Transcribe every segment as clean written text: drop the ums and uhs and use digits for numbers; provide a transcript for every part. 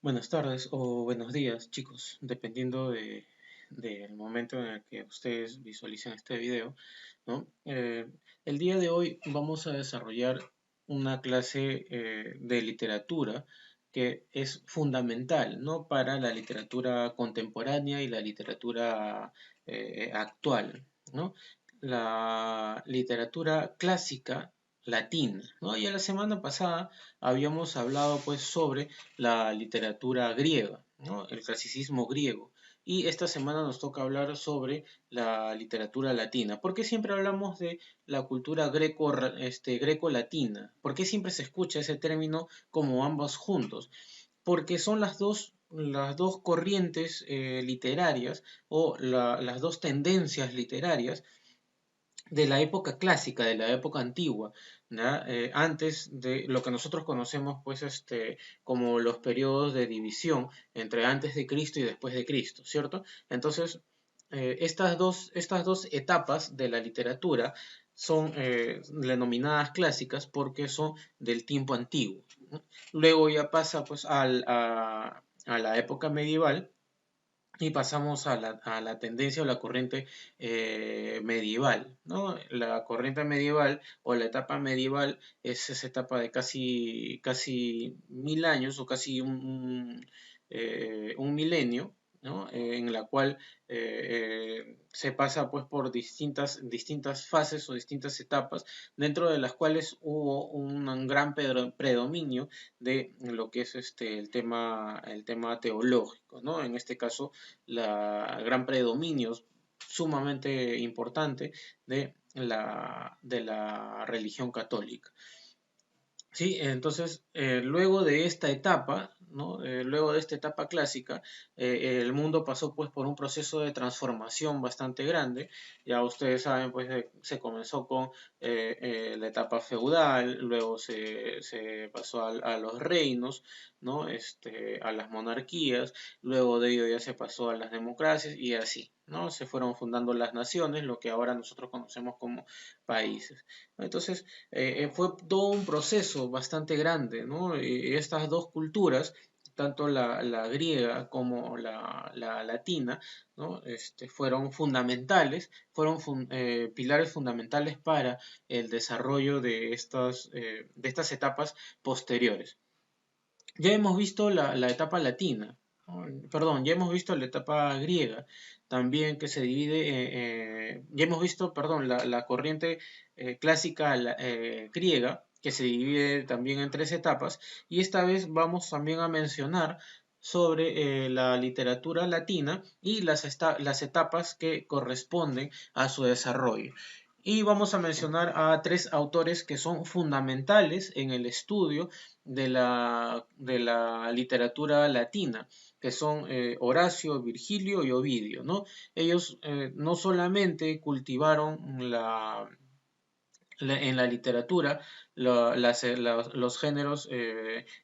Buenas tardes o buenos días, chicos, dependiendo del momento en el que ustedes visualicen este video, ¿no? El día de hoy vamos a desarrollar una clase de literatura que es fundamental, ¿no? Para la literatura contemporánea y la literatura actual, ¿no? La literatura clásica latina, ¿no? Ya la semana pasada habíamos hablado pues sobre la literatura griega, ¿no? El clasicismo griego. Y esta semana nos toca hablar sobre la literatura latina. ¿Por qué siempre hablamos de la cultura greco-latina? ¿Por qué siempre se escucha ese término como ambos juntos? Porque son las dos corrientes literarias o las dos tendencias literarias de la época clásica, de la época antigua, ¿ya? Antes de lo que nosotros conocemos pues como los periodos de división entre antes de Cristo y después de Cristo, ¿cierto? Entonces, estas dos etapas de la literatura son denominadas clásicas porque son del tiempo antiguo, ¿no? Luego ya pasa pues a la época medieval, y pasamos a la tendencia o la corriente medieval, ¿no? La corriente medieval o la etapa medieval es esa etapa de casi 1000 años o casi un milenio, ¿no? En la cual se pasa pues por distintas fases o distintas etapas, dentro de las cuales hubo un gran predominio de lo que es el tema teológico, ¿no? En este caso, el gran predominio sumamente importante de la religión católica. Sí, entonces, luego de esta etapa, ¿no? Luego de esta etapa clásica, el mundo pasó pues por un proceso de transformación bastante grande. Ya ustedes saben, pues se comenzó con la etapa feudal, luego se pasó a los reinos, ¿no? A las monarquías, luego de ello ya se pasó a las democracias y así, ¿no? Se fueron fundando las naciones, lo que ahora nosotros conocemos como países. Entonces, fue todo un proceso bastante grande, ¿no? Estas dos culturas, tanto la griega como la latina, ¿no? Fueron fundamentales, fueron pilares fundamentales para el desarrollo de estas etapas posteriores. Ya hemos visto la etapa latina, ¿no? Perdón, ya hemos visto la etapa griega, también que se divide, ya hemos visto, perdón, la corriente clásica griega, que se divide también en tres etapas, y esta vez vamos también a mencionar sobre la literatura latina y las etapas que corresponden a su desarrollo. Y vamos a mencionar a tres autores que son fundamentales en el estudio de la literatura latina, que son Horacio, Virgilio y Ovidio, ¿no? Ellos no solamente cultivaron en la literatura los géneros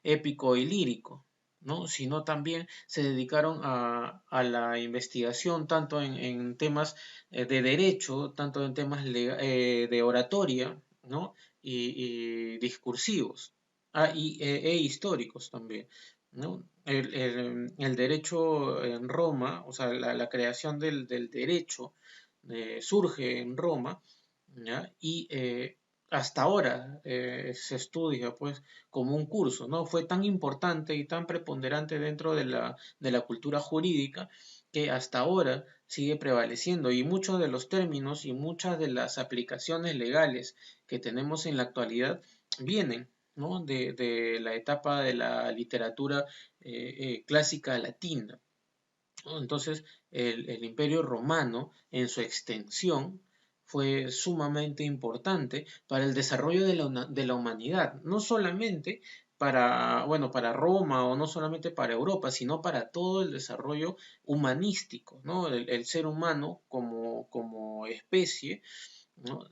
épico y lírico, ¿no? Sino también se dedicaron a la investigación tanto en temas de derecho, tanto en temas de oratoria, ¿no? y discursivos, e históricos también, ¿no? El derecho en Roma, o sea, la creación del derecho surge en Roma, ¿ya? Y hasta ahora se estudia pues como un curso, ¿no? Fue tan importante y tan preponderante dentro de la cultura jurídica que hasta ahora sigue prevaleciendo, y muchos de los términos y muchas de las aplicaciones legales que tenemos en la actualidad vienen, ¿no? de la etapa de la literatura clásica latina, ¿no? Entonces, el Imperio Romano, en su extensión, fue sumamente importante para el desarrollo de la humanidad, no solamente para Roma o no solamente para Europa, sino para todo el desarrollo humanístico, ¿no? El ser humano como especie, ¿no?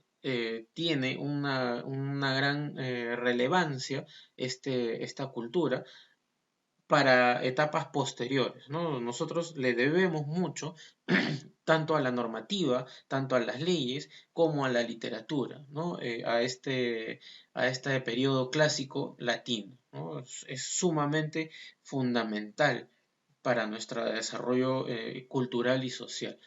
Tiene una gran relevancia esta cultura para etapas posteriores, ¿no? Nosotros le debemos mucho tanto a la normativa, tanto a las leyes, como a la literatura, ¿no? A este periodo clásico latino. ¿no? Es sumamente fundamental para nuestro desarrollo cultural y social.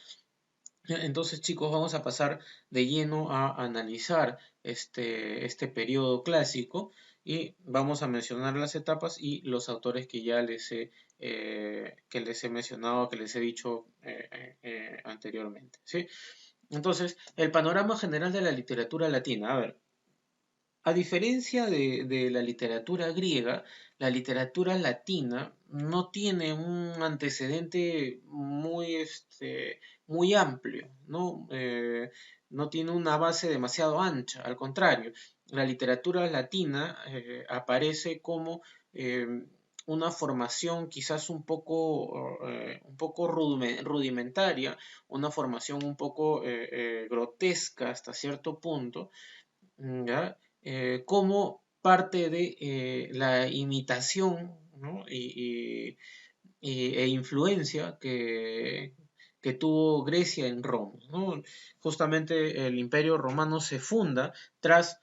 Entonces, chicos, vamos a pasar de lleno a analizar este periodo clásico y vamos a mencionar las etapas y los autores que ya que les he mencionado, que les he dicho anteriormente, ¿sí? Entonces, el panorama general de la literatura latina. A ver, a diferencia de la literatura griega, la literatura latina no tiene un antecedente muy amplio, ¿no? No tiene una base demasiado ancha, al contrario, la literatura latina aparece como eh, una formación quizás un poco rudimentaria, una formación un poco grotesca hasta cierto punto, ¿ya? Como parte de la imitación, ¿no? E influencia que tuvo Grecia en Roma, ¿no? Justamente el Imperio Romano se funda tras,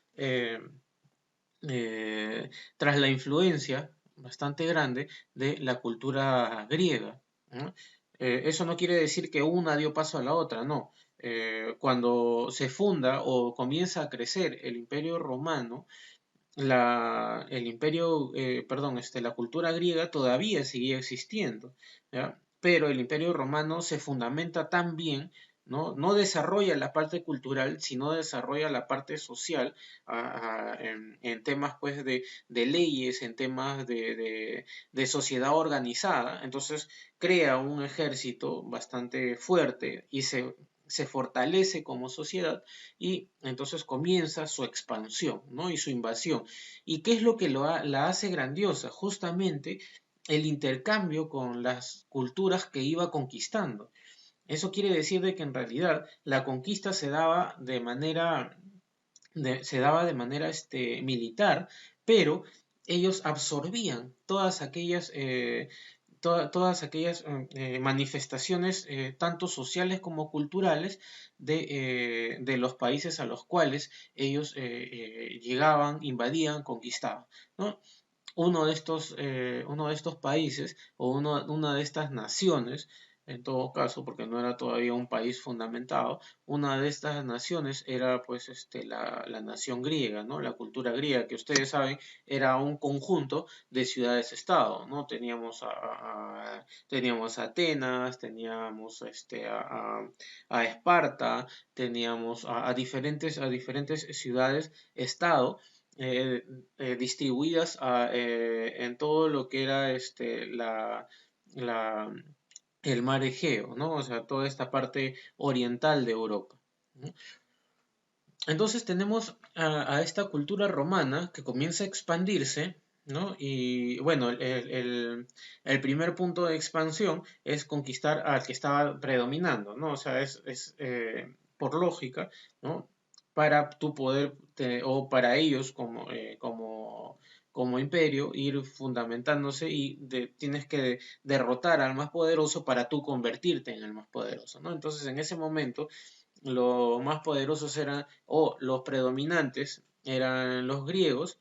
tras la influencia bastante grande de la cultura griega, ¿no? Eso no quiere decir que una dio paso a la otra, no. Cuando se funda o comienza a crecer el Imperio Romano, la cultura griega todavía seguía existiendo, ¿ya? Pero el Imperio Romano se fundamenta tan bien, ¿no? No desarrolla la parte cultural, sino desarrolla la parte social en temas pues de leyes, en temas de sociedad organizada. Entonces crea un ejército bastante fuerte y se fortalece como sociedad y entonces comienza su expansión, ¿no? Y su invasión. ¿Y qué es lo que la hace grandiosa? Justamente el intercambio con las culturas que iba conquistando. Eso quiere decir de que en realidad la conquista se daba de manera militar, pero ellos absorbían todas aquellas manifestaciones, tanto sociales como culturales, de los países a los cuales ellos llegaban, invadían, conquistaban, ¿no? Uno de estos países o una de estas naciones, en todo caso, porque no era todavía un país fundamentado, una de estas naciones era pues la nación griega, ¿no? La cultura griega, que ustedes saben era un conjunto de ciudades-estado, ¿no? Teníamos a Atenas, teníamos a Esparta, teníamos a diferentes ciudades-estado eh, distribuidas en todo lo que era la- el mar Egeo, ¿no? O sea, toda esta parte oriental de Europa, ¿no? Entonces tenemos a esta cultura romana que comienza a expandirse, ¿no? Y bueno, el primer punto de expansión es conquistar al que estaba predominando, ¿no? O sea, es por lógica, ¿no? Para tu poder, o para ellos como imperio, ir fundamentándose y tienes que derrotar al más poderoso para tú convertirte en el más poderoso, ¿no? Entonces, en ese momento los más poderosos eran, o los predominantes, eran los griegos,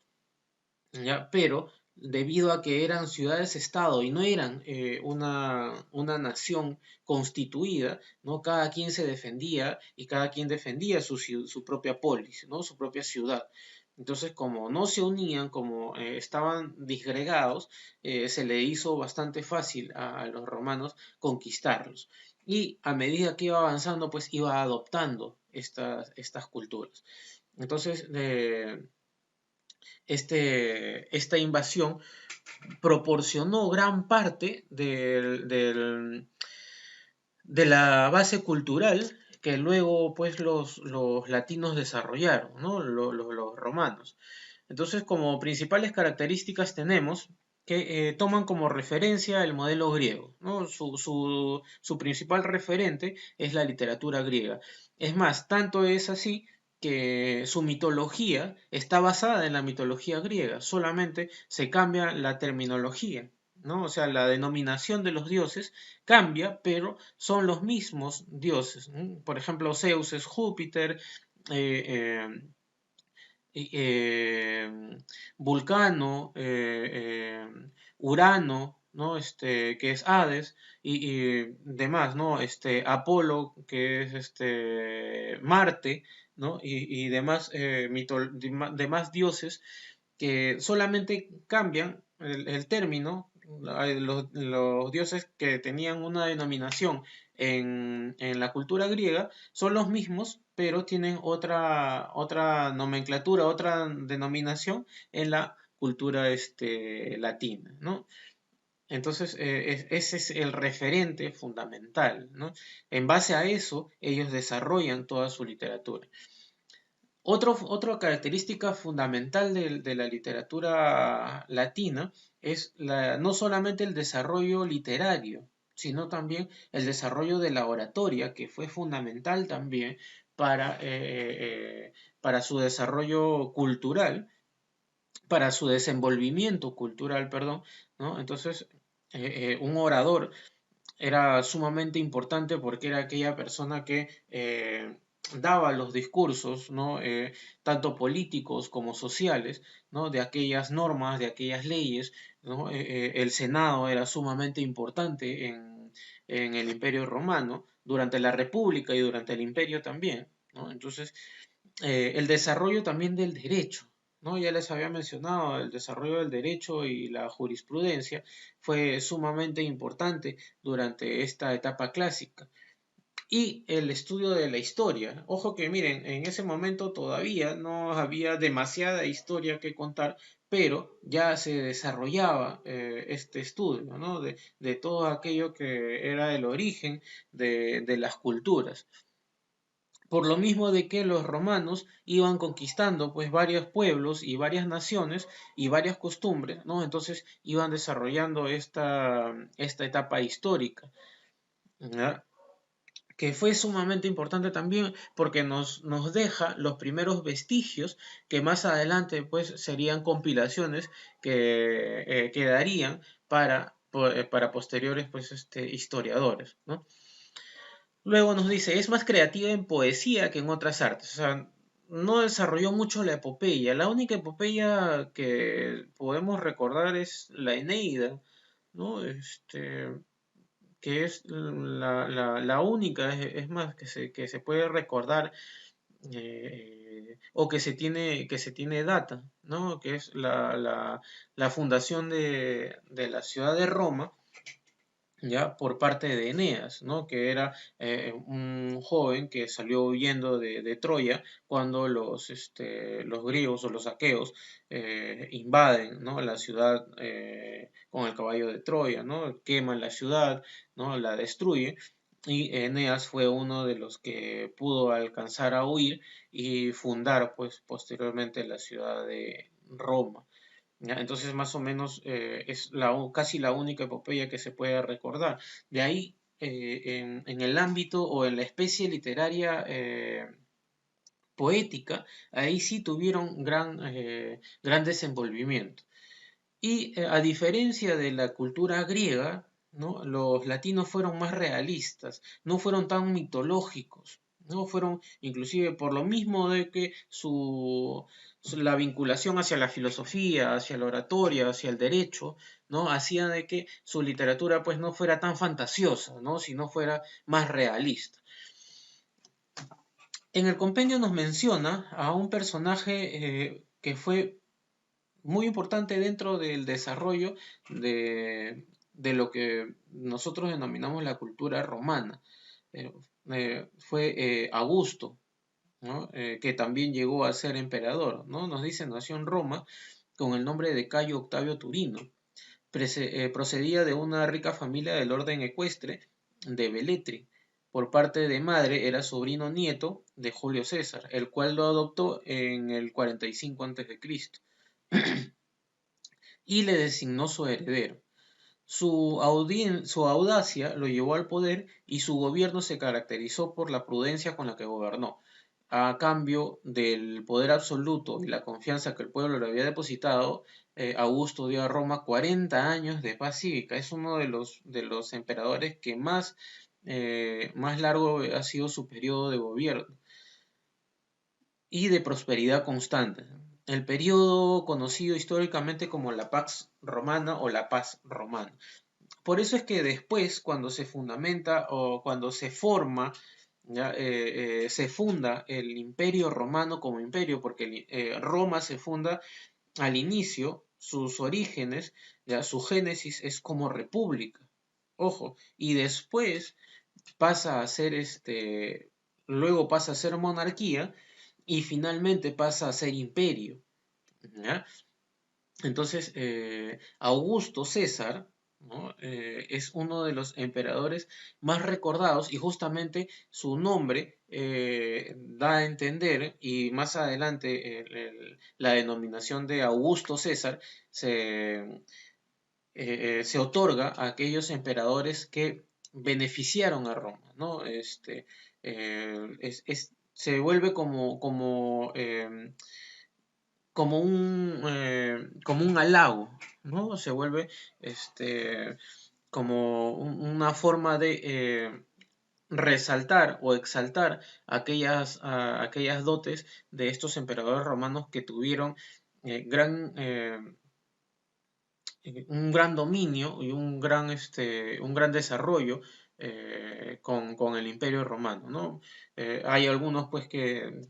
¿ya? Pero debido a que eran ciudades-estado y no eran una nación constituida, ¿no? Cada quien se defendía y cada quien defendía su propia polis, ¿no? Su propia ciudad. Entonces, como no se unían, como estaban disgregados, se le hizo bastante fácil a los romanos conquistarlos. Y a medida que iba avanzando, pues iba adoptando estas culturas. Entonces, esta invasión proporcionó gran parte de la base cultural que luego pues los latinos desarrollaron, ¿no? Los romanos. Entonces, como principales características tenemos que toman como referencia el modelo griego, ¿no? Su principal referente es la literatura griega. Es más, tanto es así que su mitología está basada en la mitología griega, solamente se cambia la terminología, ¿no? O sea, la denominación de los dioses cambia, pero son los mismos dioses, ¿no? Por ejemplo, Zeus es Júpiter, eh, Vulcano, Urano, ¿no? Que es Hades, y demás, ¿no? Apolo, que es Marte, ¿no? Y demás, demás dioses que solamente cambian el término. Los dioses que tenían una denominación en la cultura griega son los mismos, pero tienen otra nomenclatura, otra denominación en la cultura latina, ¿no? Entonces, ese es el referente fundamental, ¿no? En base a eso, ellos desarrollan toda su literatura. Otra característica fundamental de la literatura latina es no solamente el desarrollo literario, sino también el desarrollo de la oratoria, que fue fundamental también para su desarrollo cultural, para su desenvolvimiento cultural, perdón, ¿no? Entonces, un orador era sumamente importante porque era aquella persona que daba los discursos, ¿no? Tanto políticos como sociales, ¿no? De aquellas normas, de aquellas leyes, ¿no? El Senado era sumamente importante en el Imperio Romano, durante la República y durante el Imperio también, ¿no? Entonces, el desarrollo también del derecho, ¿no? Ya les había mencionado, el desarrollo del derecho y la jurisprudencia fue sumamente importante durante esta etapa clásica. Y el estudio de la historia. Ojo que miren, en ese momento todavía no había demasiada historia que contar, pero ya se desarrollaba este estudio, ¿no? De todo aquello que era el origen de las culturas. Por lo mismo de que los romanos iban conquistando pues varios pueblos y varias naciones y varias costumbres, ¿no? Entonces iban desarrollando esta etapa histórica, ¿ya? Que fue sumamente importante también porque nos deja los primeros vestigios que más adelante pues serían compilaciones que quedarían para posteriores pues historiadores, ¿no? Luego nos dice, es más creativa en poesía que en otras artes. O sea, no desarrolló mucho la epopeya. La única epopeya que podemos recordar es la Eneida, ¿no? Que es la única, es más, que se puede recordar o que se tiene data, ¿no? Que es la fundación de la ciudad de Roma, ya por parte de Eneas, ¿no? Que era un joven que salió huyendo de Troya cuando los griegos o los aqueos invaden, ¿no? La ciudad con el caballo de Troya, ¿no? Queman la ciudad, ¿no? La destruyen. Y Eneas fue uno de los que pudo alcanzar a huir y fundar, pues, posteriormente la ciudad de Roma. ¿Ya? Entonces, más o menos es casi la única epopeya que se puede recordar. De ahí, en el ámbito o en la especie literaria poética, ahí sí tuvieron gran desenvolvimiento. Y a diferencia de la cultura griega, ¿no? Los latinos fueron más realistas, no fueron tan mitológicos, no fueron inclusive por lo mismo de que la vinculación hacia la filosofía, hacia la oratoria, hacia el derecho, ¿no? Hacía de que su literatura pues no fuera tan fantasiosa, ¿no? Sino fuera más realista. En el compendio nos menciona a un personaje que fue muy importante dentro del desarrollo de lo que nosotros denominamos la cultura romana. Eh, Fue Augusto, ¿no? Que también llegó a ser emperador, ¿no? Nos dice, nació en Roma con el nombre de Cayo Octavio Turino. Procedía de una rica familia del orden ecuestre de Beletri. Por parte de madre era sobrino nieto de Julio César, el cual lo adoptó en el 45 a.C. y le designó su heredero. Su audacia lo llevó al poder y su gobierno se caracterizó por la prudencia con la que gobernó. A cambio del poder absoluto y la confianza que el pueblo le había depositado, Augusto dio a Roma 40 años de paz cívica. Es uno de los emperadores que más largo ha sido su periodo de gobierno. y de prosperidad constante. El periodo conocido históricamente como la Pax Romana o la Paz Romana. Por eso es que después, cuando se fundamenta o cuando se forma, ¿ya? Se funda el Imperio Romano como imperio, porque Roma se funda al inicio, sus orígenes, ya, su génesis es como república, ojo, y después pasa a ser luego pasa a ser monarquía y finalmente pasa a ser imperio, ¿ya? Entonces, Augusto César, ¿no? Es uno de los emperadores más recordados y justamente su nombre da a entender, y más adelante la denominación de Augusto César se otorga a aquellos emperadores que beneficiaron a Roma, ¿no? Se vuelve como un halago, ¿no? Se vuelve como una forma de resaltar o exaltar aquellas dotes de estos emperadores romanos que tuvieron un gran dominio y un gran desarrollo con el Imperio Romano, ¿no? Hay algunos pues que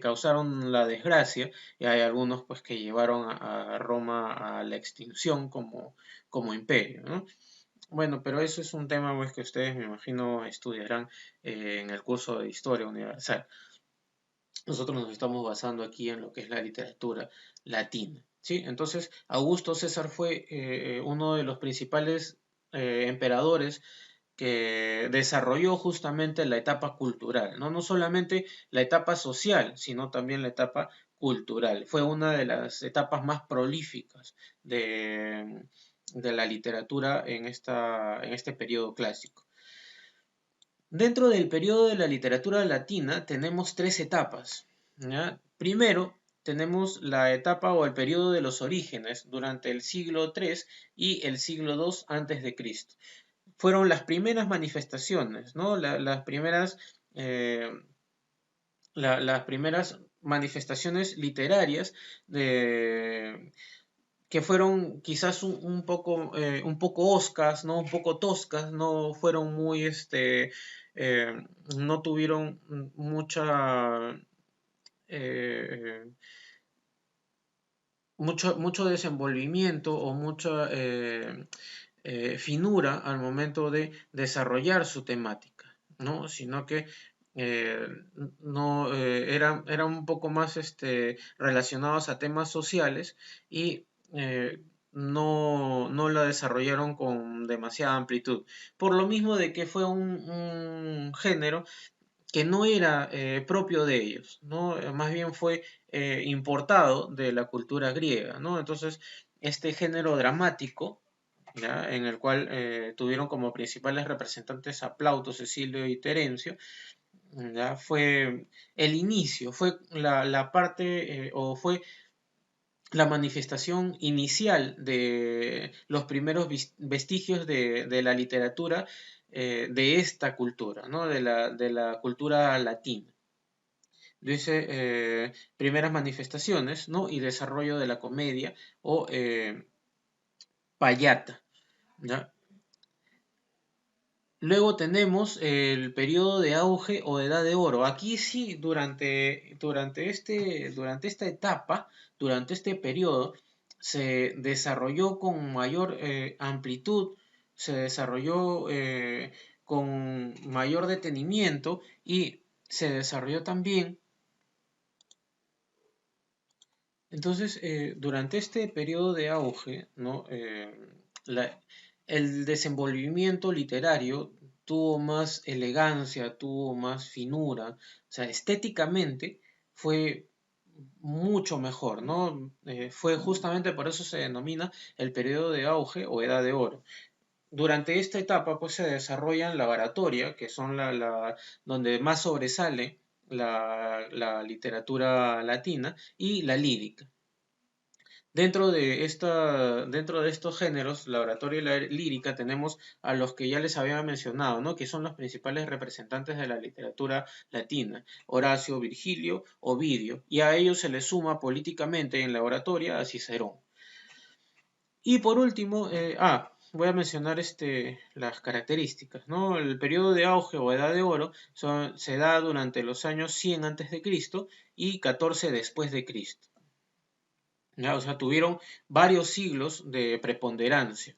causaron la desgracia y hay algunos pues que llevaron a Roma a la extinción como imperio, ¿no? Bueno, pero eso es un tema pues que ustedes me imagino estudiarán en el curso de Historia Universal. Nosotros nos estamos basando aquí en lo que es la literatura latina, ¿sí? Entonces, Augusto César fue uno de los principales emperadores que desarrolló justamente la etapa cultural, ¿no? No solamente la etapa social, sino también la etapa cultural. Fue una de las etapas más prolíficas de la literatura en este periodo clásico. Dentro del periodo de la literatura latina tenemos tres etapas, ¿ya? Primero, tenemos la etapa o el periodo de los orígenes durante el siglo III y el siglo II antes de Cristo. Fueron las primeras manifestaciones, ¿no? Eh, las primeras manifestaciones literarias que fueron quizás un poco oscas, ¿no? Un poco toscas, no fueron muy, eh, no tuvieron eh, mucho desenvolvimiento o mucha finura al momento de desarrollar su temática, ¿no? Sino que eh, no, eran un poco más relacionados a temas sociales y no la desarrollaron con demasiada amplitud. Por lo mismo de que fue un género que no era propio de ellos, ¿no? Más bien fue importado de la cultura griega, ¿no? Entonces, este género dramático, ¿ya? En el cual tuvieron como principales representantes a Plauto, Cecilio y Terencio, ¿ya? Fue el inicio, fue la parte o fue la manifestación inicial de los primeros vestigios de la literatura de esta cultura, ¿no? De la cultura latina. Dice primeras manifestaciones, ¿no? Y desarrollo de la comedia o payata, ¿ya? Luego tenemos el periodo de auge o edad de oro. Aquí sí, durante esta etapa, durante este periodo, se desarrolló con mayor amplitud, se desarrolló con mayor detenimiento y se desarrolló también. Entonces, durante este periodo de auge, ¿no? El desenvolvimiento literario tuvo más elegancia, tuvo más finura, o sea, estéticamente fue mucho mejor, ¿no? Fue justamente por eso se denomina el periodo de auge o edad de oro. Durante esta etapa, pues se desarrollan la oratoria, que son donde más sobresale la literatura latina, y la lírica. Dentro de estos géneros, la oratoria y la lírica, tenemos a los que ya les había mencionado, ¿no? Que son los principales representantes de la literatura latina: Horacio, Virgilio, Ovidio, y a ellos se les suma políticamente en la oratoria a Cicerón. Y por último, voy a mencionar las características, ¿no? El periodo de auge o edad de oro se da durante los años 100 antes de Cristo y 14 después de Cristo. ¿Ya? O sea, tuvieron varios siglos de preponderancia.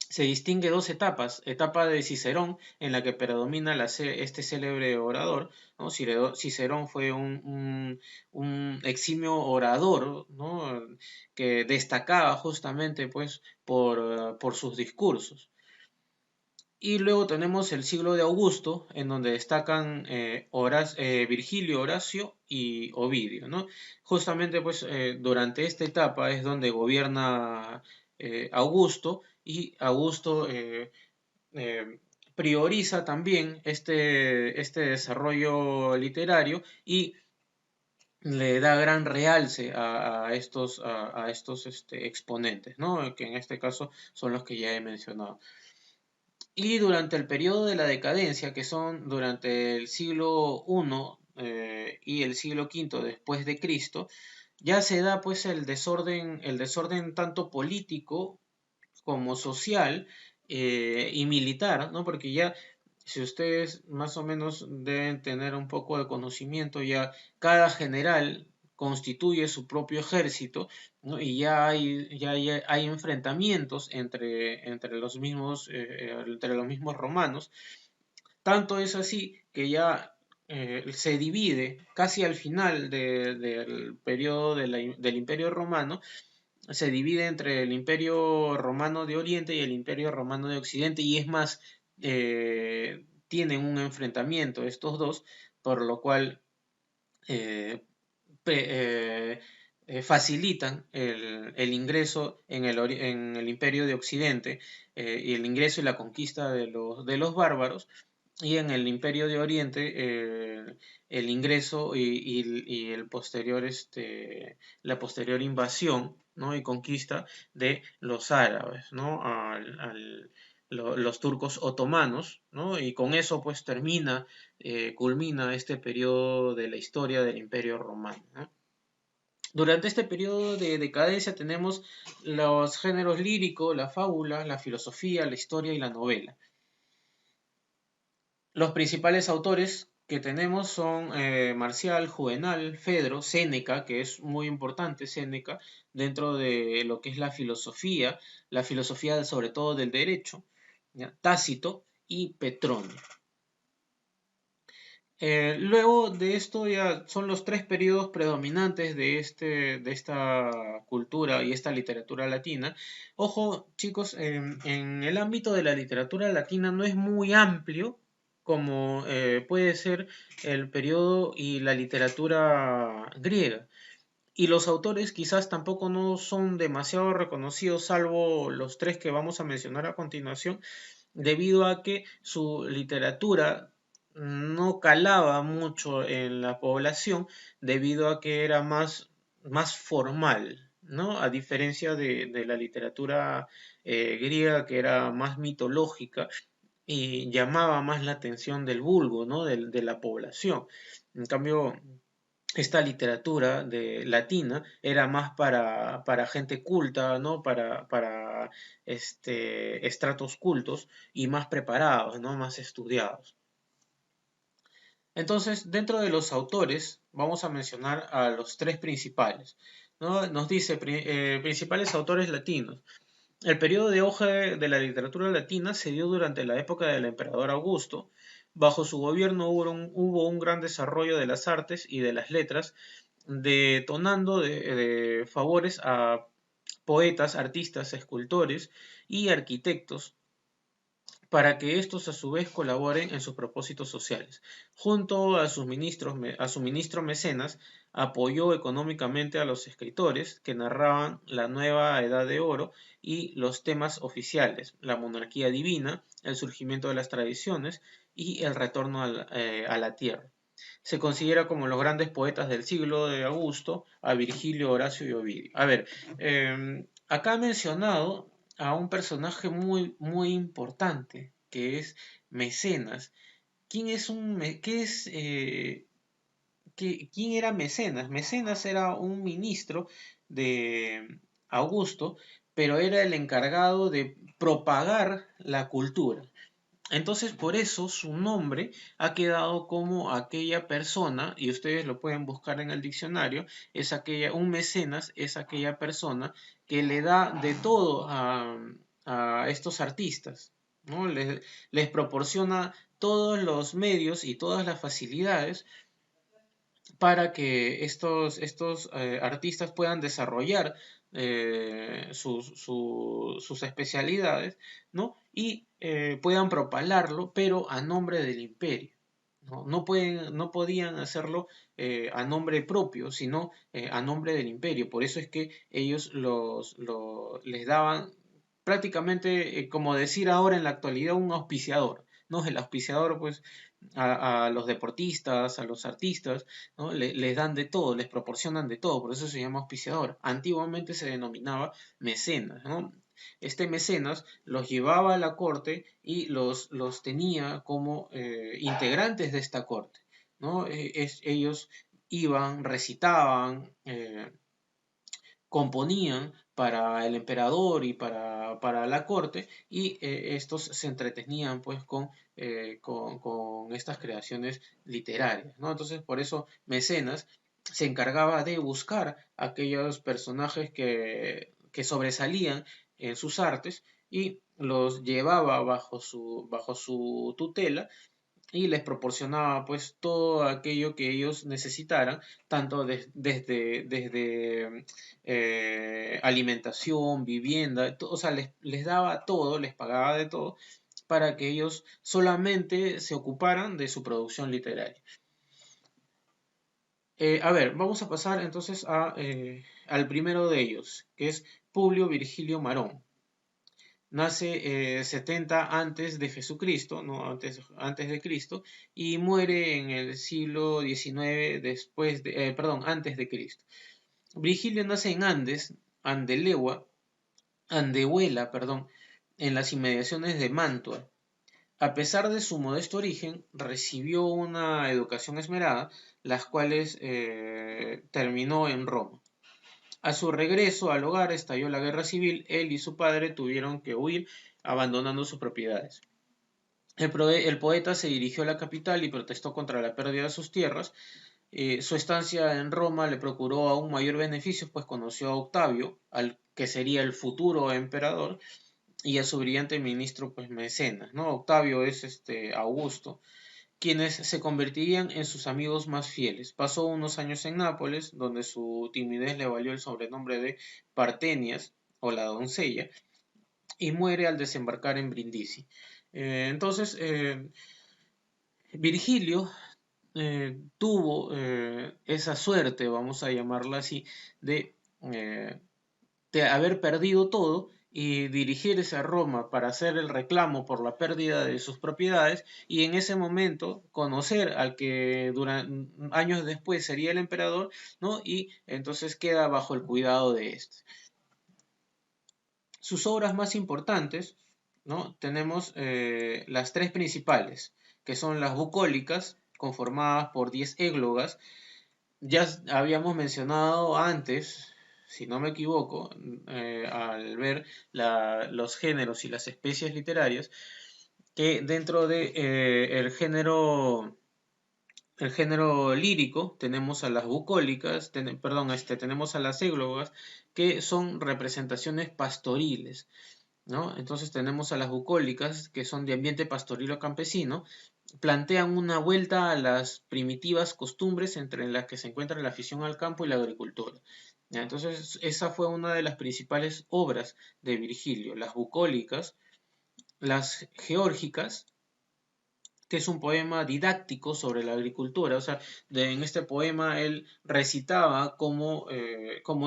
Se distingue dos etapas: etapa de Cicerón, en la que predomina este célebre orador, ¿no? Cicerón fue un eximio orador, ¿no? Que destacaba justamente pues, por sus discursos. Y luego tenemos el siglo de Augusto, en donde destacan Virgilio, Horacio y Ovidio, ¿no? Justamente pues durante esta etapa es donde gobierna Augusto, y Augusto prioriza también este desarrollo literario y le da gran realce a estos exponentes, ¿no? Que en este caso son los que ya he mencionado. Y durante el periodo de la decadencia, que son durante el siglo I y el siglo V después de Cristo, ya se da pues el desorden tanto político como social y militar, ¿no? Porque ya, si ustedes más o menos deben tener un poco de conocimiento, ya cada general constituye su propio ejército, ¿no? Y ya hay enfrentamientos entre los mismos romanos. Tanto es así que ya se divide casi al final del periodo del Imperio Romano. Se divide entre el Imperio Romano de Oriente y el Imperio Romano de Occidente, y es más, tienen un enfrentamiento estos dos, por lo cual eh, facilitan el ingreso en el Imperio de Occidente, y el ingreso y la conquista de los bárbaros, y en el Imperio de Oriente el ingreso y la posterior invasión, ¿no? Y conquista de los árabes, ¿no? Los turcos otomanos, ¿no? Y con eso pues culmina este periodo de la historia del Imperio Romano, ¿no? Durante este periodo de decadencia tenemos los géneros lírico, la fábula, la filosofía, la historia y la novela. Los principales autores que tenemos son Marcial, Juvenal, Fedro, Séneca, que es muy importante Séneca dentro de lo que es la filosofía sobre todo del derecho, ¿ya? Tácito y Petronio. Luego de esto ya son los tres periodos predominantes de esta cultura y esta literatura latina. Ojo, chicos, en el ámbito de la literatura latina no es muy amplio como puede ser el periodo y la literatura griega. Y los autores quizás tampoco no son demasiado reconocidos, salvo los tres que vamos a mencionar a continuación, debido a que su literatura no calaba mucho en la población, debido a que era más formal, ¿no? A diferencia de la literatura griega, que era más mitológica y llamaba más la atención del vulgo, ¿no? De la población. En cambio, esta literatura latina era más para gente culta, ¿no? Para estratos cultos y más preparados, ¿no? Más estudiados. Entonces, dentro de los autores, vamos a mencionar a los tres principales, ¿no? Nos dice principales autores latinos. El periodo de auge de la literatura latina se dio durante la época del emperador Augusto. Bajo su gobierno hubo un gran desarrollo de las artes y de las letras, detonando de favores a poetas, artistas, escultores y arquitectos, para que estos a su vez colaboren en sus propósitos sociales. Junto a su ministro Mecenas, apoyó económicamente a los escritores que narraban la nueva Edad de Oro y los temas oficiales: la monarquía divina, el surgimiento de las tradiciones y el retorno a la tierra. Se considera como los grandes poetas del siglo de Augusto a Virgilio, Horacio y Ovidio. A ver, acá he mencionado a un personaje muy importante, que es Mecenas. ¿Quién es quién era Mecenas? Mecenas era un ministro de Augusto, pero era el encargado de propagar la cultura. Entonces, por eso su nombre ha quedado como aquella persona, y ustedes lo pueden buscar en el diccionario, un mecenas es aquella persona que le da de todo a estos artistas, ¿no? Les proporciona todos los medios y todas las facilidades para que estos artistas puedan desarrollar sus especialidades, ¿no? Y puedan propalarlo, pero a nombre del imperio. ¿No? No podían hacerlo a nombre propio, sino a nombre del imperio. Por eso es que ellos les daban prácticamente, como decir ahora en la actualidad, un auspiciador. ¿No? El auspiciador, pues, a los deportistas, a los artistas, ¿no? Les dan de todo, les proporcionan de todo, por eso se llama auspiciador. Antiguamente se denominaba mecenas, ¿no? Este mecenas los llevaba a la corte y los tenía como integrantes de esta corte, ¿no? Ellos iban, recitaban, componían para el emperador y para la corte y estos se entretenían pues con estas creaciones literarias, ¿no? Entonces por eso Mecenas se encargaba de buscar aquellos personajes que sobresalían en sus artes y los llevaba bajo su tutela y les proporcionaba pues todo aquello que ellos necesitaran, tanto desde alimentación, vivienda, o sea, les daba todo, les pagaba de todo, para que ellos solamente se ocuparan de su producción literaria. A ver, vamos a pasar entonces al primero de ellos, que es Publio Virgilio Marón. Nace 70 antes de Jesucristo, ¿no? Antes de Cristo, y muere en el siglo XIX antes de Cristo. Virgilio nace en Andehuela, perdón, en las inmediaciones de Mantua. A pesar de su modesto origen, recibió una educación esmerada, las cuales terminó en Roma. A su regreso al hogar estalló la guerra civil, él y su padre tuvieron que huir abandonando sus propiedades. El poeta se dirigió a la capital y protestó contra la pérdida de sus tierras. Su estancia en Roma le procuró aún mayor beneficio, pues conoció a Octavio, al que sería el futuro emperador, y a su brillante ministro, pues Mecenas, ¿no? Octavio es Augusto, quienes se convertirían en sus amigos más fieles. Pasó unos años en Nápoles, donde su timidez le valió el sobrenombre de Partenias, o la doncella, y muere al desembarcar en Brindisi. Entonces, Virgilio tuvo esa suerte, vamos a llamarla así, eh, de haber perdido todo y dirigirse a Roma para hacer el reclamo por la pérdida de sus propiedades y en ese momento conocer al que años después sería el emperador, ¿no? Y entonces queda bajo el cuidado de este. Sus obras más importantes, ¿no? Tenemos las tres principales, que son las bucólicas, conformadas por 10 églogas. Ya habíamos mencionado antes, si no me equivoco, al ver los géneros y las especies literarias, que dentro de el género lírico tenemos a las bucólicas, tenemos a las églogas, que son representaciones pastoriles, ¿no? Entonces tenemos a las bucólicas, que son de ambiente pastoril o campesino, plantean una vuelta a las primitivas costumbres entre las que se encuentran la afición al campo y la agricultura. ¿Ya? Entonces, esa fue una de las principales obras de Virgilio, las bucólicas, las geórgicas, que es un poema didáctico sobre la agricultura. O sea, en este poema él recitaba cómo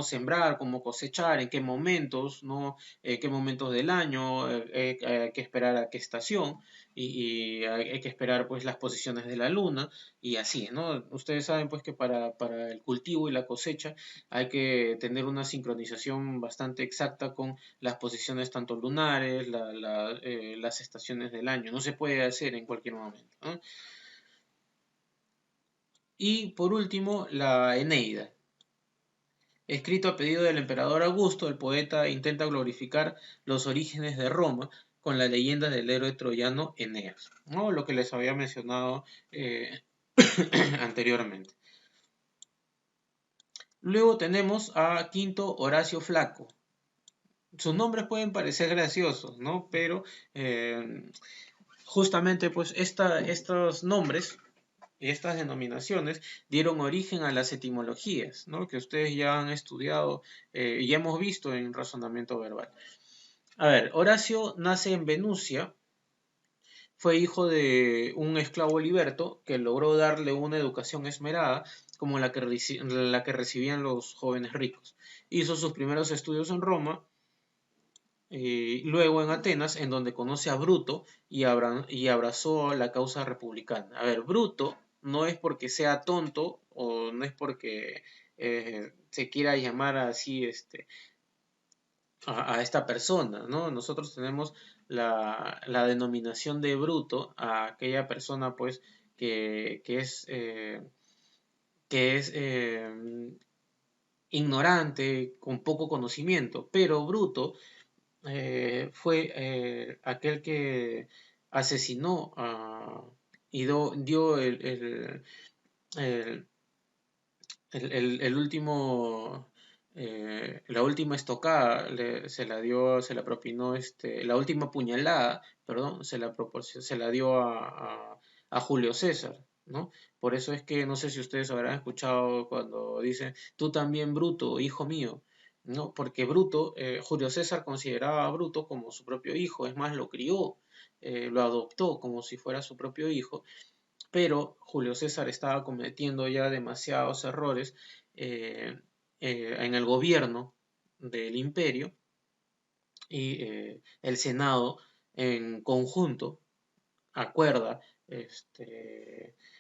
sembrar, cómo cosechar, en qué momentos, ¿no? Qué momentos del año, hay que esperar a qué estación, y hay que esperar pues las posiciones de la luna, y así, ¿no? Ustedes saben pues que para el cultivo y la cosecha hay que tener una sincronización bastante exacta con las posiciones tanto lunares, las estaciones del año. No se puede hacer en cualquier momento, ¿no? Y por último, la Eneida. Escrito a pedido del emperador Augusto, el poeta intenta glorificar los orígenes de Roma con la leyenda del héroe troyano Eneas, ¿no? Lo que les había mencionado anteriormente. Luego tenemos a Quinto Horacio Flaco. Sus nombres pueden parecer graciosos, ¿no? Pero justamente pues estos nombres y estas denominaciones dieron origen a las etimologías, ¿no? Que ustedes ya han estudiado y ya hemos visto en razonamiento verbal. A ver, Horacio nace en Venusia, fue hijo de un esclavo liberto que logró darle una educación esmerada como la que recibían los jóvenes ricos. Hizo sus primeros estudios en Roma, luego en Atenas, en donde conoce a Bruto y abrazó la causa republicana. A ver, Bruto no es porque sea tonto o no es porque se quiera llamar así a esta persona, ¿no? Nosotros tenemos la denominación de bruto a aquella persona, pues, que es ignorante, con poco conocimiento, pero bruto fue aquel que asesinó y dio el- el último, la última estocada se la propinó, la última puñalada, perdón, se la dio a Julio César, ¿no? Por eso es que no sé si ustedes habrán escuchado cuando dicen, tú también Bruto, hijo mío, ¿no? Porque Bruto, Julio César consideraba a Bruto como su propio hijo, es más, lo crió, lo adoptó como si fuera su propio hijo, pero Julio César estaba cometiendo ya demasiados errores eh, en el gobierno del imperio, y el Senado en conjunto acuerda,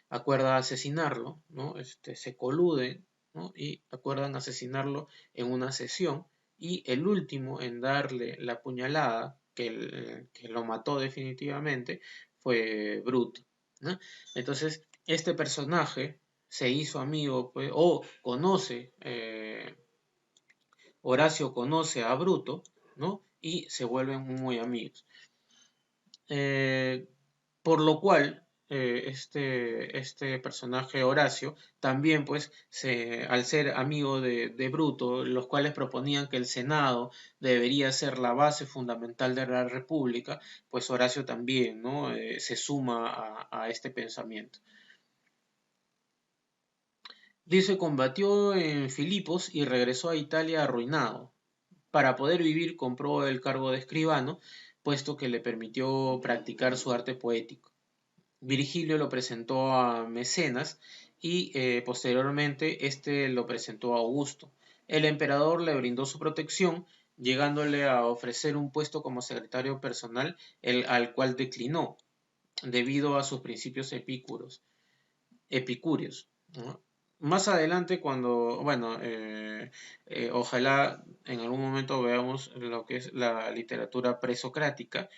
acuerda asesinarlo, ¿no? Se coluden, ¿no? Y acuerdan asesinarlo en una sesión, y el último en darle la puñalada que lo mató definitivamente fue Bruto, ¿no? Entonces, este personaje se hizo amigo, pues, o conoce, Horacio conoce a Bruto, ¿no? Y se vuelven muy amigos. Eh, por lo cual, este personaje Horacio también, pues, al ser amigo de Bruto, los cuales proponían que el Senado debería ser la base fundamental de la República, pues Horacio también, ¿no? Se suma a este pensamiento. Dice, combatió en Filipos y regresó a Italia arruinado. Para poder vivir compró el cargo de escribano, puesto que le permitió practicar su arte poético. Virgilio lo presentó a Mecenas y posteriormente este lo presentó a Augusto. El emperador le brindó su protección, llegándole a ofrecer un puesto como secretario personal, al cual declinó debido a sus principios epicúreos, ¿no? Más adelante, cuando, bueno, ojalá en algún momento veamos lo que es la literatura presocrática.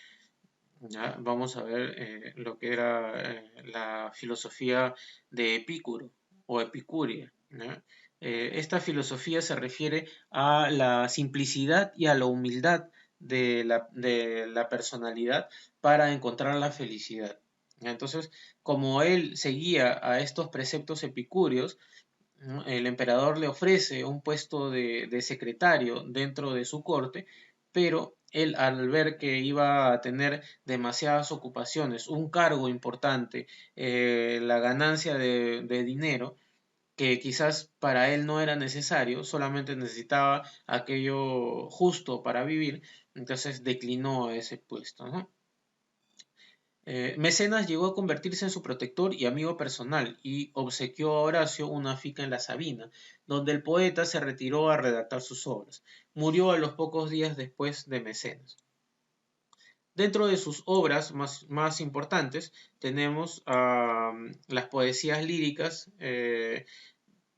¿Ya? Vamos a ver lo que era la filosofía de Epicuro o Epicuria, ¿ya? Esta filosofía se refiere a la simplicidad y a la humildad de la personalidad para encontrar la felicidad, ¿ya? Entonces, como él seguía a estos preceptos epicúreos, ¿no? El emperador le ofrece un puesto de secretario dentro de su corte, pero él, al ver que iba a tener demasiadas ocupaciones, un cargo importante, la ganancia de dinero, que quizás para él no era necesario, solamente necesitaba aquello justo para vivir, entonces declinó ese puesto, ¿no? Mecenas llegó a convertirse en su protector y amigo personal y obsequió a Horacio una finca en la Sabina, donde el poeta se retiró a redactar sus obras. Murió a los pocos días después de Mecenas. Dentro de sus obras más importantes tenemos las poesías líricas,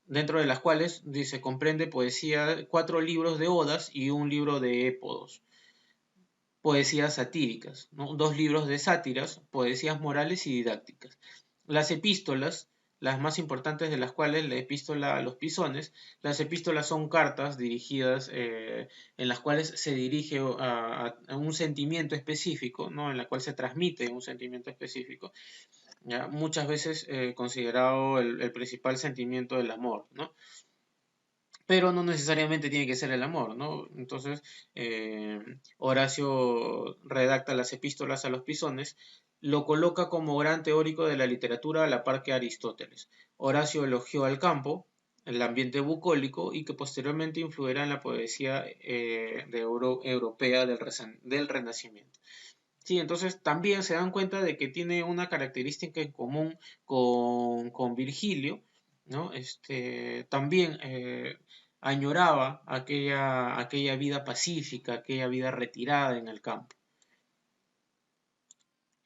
dentro de las cuales dice, comprende poesía, 4 libros de odas y un libro de épodos, poesías satíricas, ¿no? 2 libros de sátiras, poesías morales y didácticas. Las epístolas, las más importantes de las cuales la epístola a los Pisones, las epístolas son cartas dirigidas en las cuales se dirige a un sentimiento específico, ¿no? En la cual se transmite un sentimiento específico, ¿ya? Muchas veces considerado el principal sentimiento del amor, ¿no? Pero no necesariamente tiene que ser el amor, ¿no? Entonces, Horacio redacta las epístolas a los Pisones, lo coloca como gran teórico de la literatura a la par que Aristóteles. Horacio elogió al campo, el ambiente bucólico y que posteriormente influirá en la poesía europea del Renacimiento. Sí, entonces también se dan cuenta de que tiene una característica en común con Virgilio, ¿no? También añoraba aquella vida pacífica, aquella vida retirada en el campo.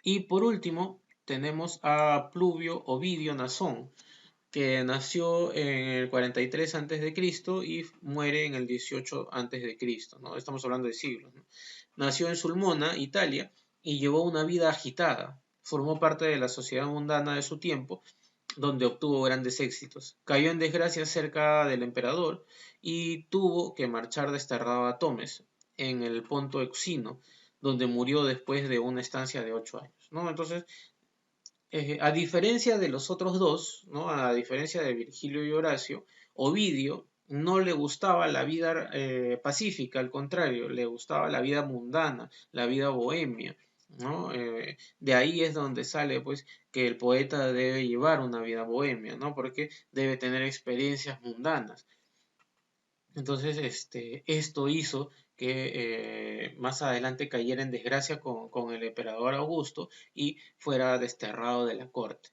Y por último, tenemos a Pluvio Ovidio Nasón, que nació en el 43 a.C. y muere en el 18 a.C., ¿no? Estamos hablando de siglos, ¿no? Nació en Sulmona, Italia, y llevó una vida agitada. Formó parte de la sociedad mundana de su tiempo, donde obtuvo grandes éxitos. Cayó en desgracia cerca del emperador y tuvo que marchar desterrado a Tomes, en el Ponto Euxino, donde murió después de una estancia de 8 años, ¿no? Entonces, a diferencia de los otros dos, ¿no? A diferencia de Virgilio y Horacio, Ovidio no le gustaba la vida pacífica, al contrario, le gustaba la vida mundana, la vida bohemia, ¿no? De ahí es donde sale, pues, que el poeta debe llevar una vida bohemia, ¿no? Porque debe tener experiencias mundanas. Entonces, esto hizo que más adelante cayera en desgracia con el emperador Augusto y fuera desterrado de la corte.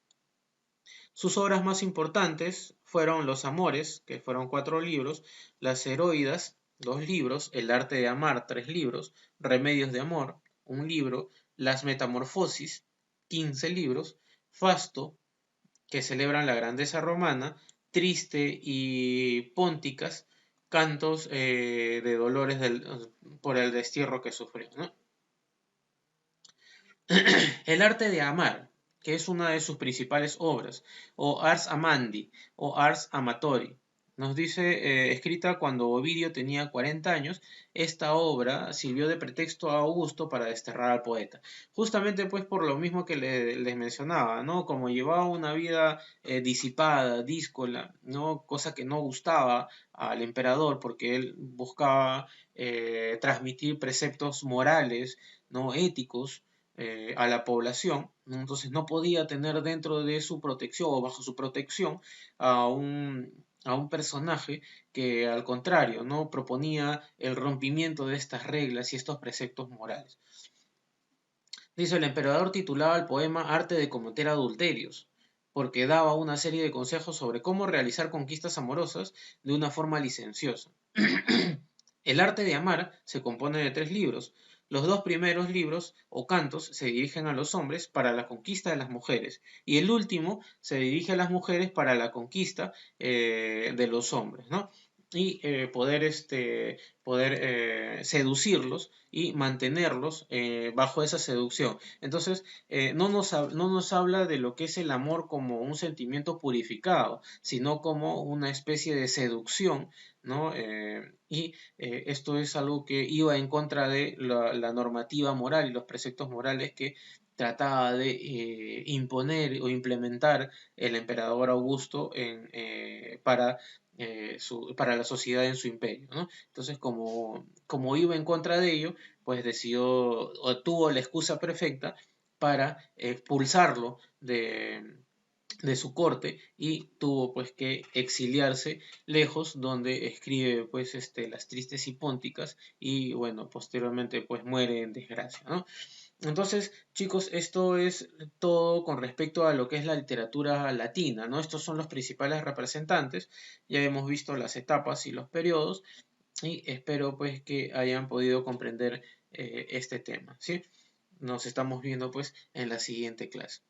Sus obras más importantes fueron Los Amores, que fueron 4 libros, Las Heroídas, 2 libros, El Arte de Amar, 3 libros, Remedios de Amor, 1 libro, Las Metamorfosis, 15 libros, Fasto, que celebran la grandeza romana, Triste y Pónticas, cantos de dolores por el destierro que sufrió, ¿no? El arte de amar, que es una de sus principales obras, o Ars Amandi, o Ars Amatori. Nos dice, escrita cuando Ovidio tenía 40 años, esta obra sirvió de pretexto a Augusto para desterrar al poeta. Justamente pues por lo mismo que les mencionaba, ¿no? Como llevaba una vida disipada, díscola, ¿no? Cosa que no gustaba al emperador porque él buscaba transmitir preceptos morales, ¿no? Éticos, a la población, ¿no? Entonces no podía tener dentro de su protección o bajo su protección a un personaje que al contrario, ¿no? Proponía el rompimiento de estas reglas y estos preceptos morales. Dice, el emperador titulaba el poema Arte de cometer adulterios, porque daba una serie de consejos sobre cómo realizar conquistas amorosas de una forma licenciosa. El arte de amar se compone de 3 libros. Los 2 primeros libros o cantos se dirigen a los hombres para la conquista de las mujeres y el último se dirige a las mujeres para la conquista de los hombres, ¿no? Y poder seducirlos y mantenerlos bajo esa seducción. Entonces, no nos habla de lo que es el amor como un sentimiento purificado, sino como una especie de seducción, ¿no? Esto es algo que iba en contra de la normativa moral y los preceptos morales que trataba de imponer o implementar el emperador Augusto para la sociedad en su imperio, ¿no? Entonces, como iba en contra de ello, pues decidió o tuvo la excusa perfecta para expulsarlo de su corte y tuvo pues que exiliarse lejos, donde escribe pues las tristes y pónticas y bueno, posteriormente pues muere en desgracia, ¿no? Entonces, chicos, esto es todo con respecto a lo que es la literatura latina, ¿no? Estos son los principales representantes. Ya hemos visto las etapas y los periodos y espero pues que hayan podido comprender este tema, ¿sí? Nos estamos viendo pues en la siguiente clase.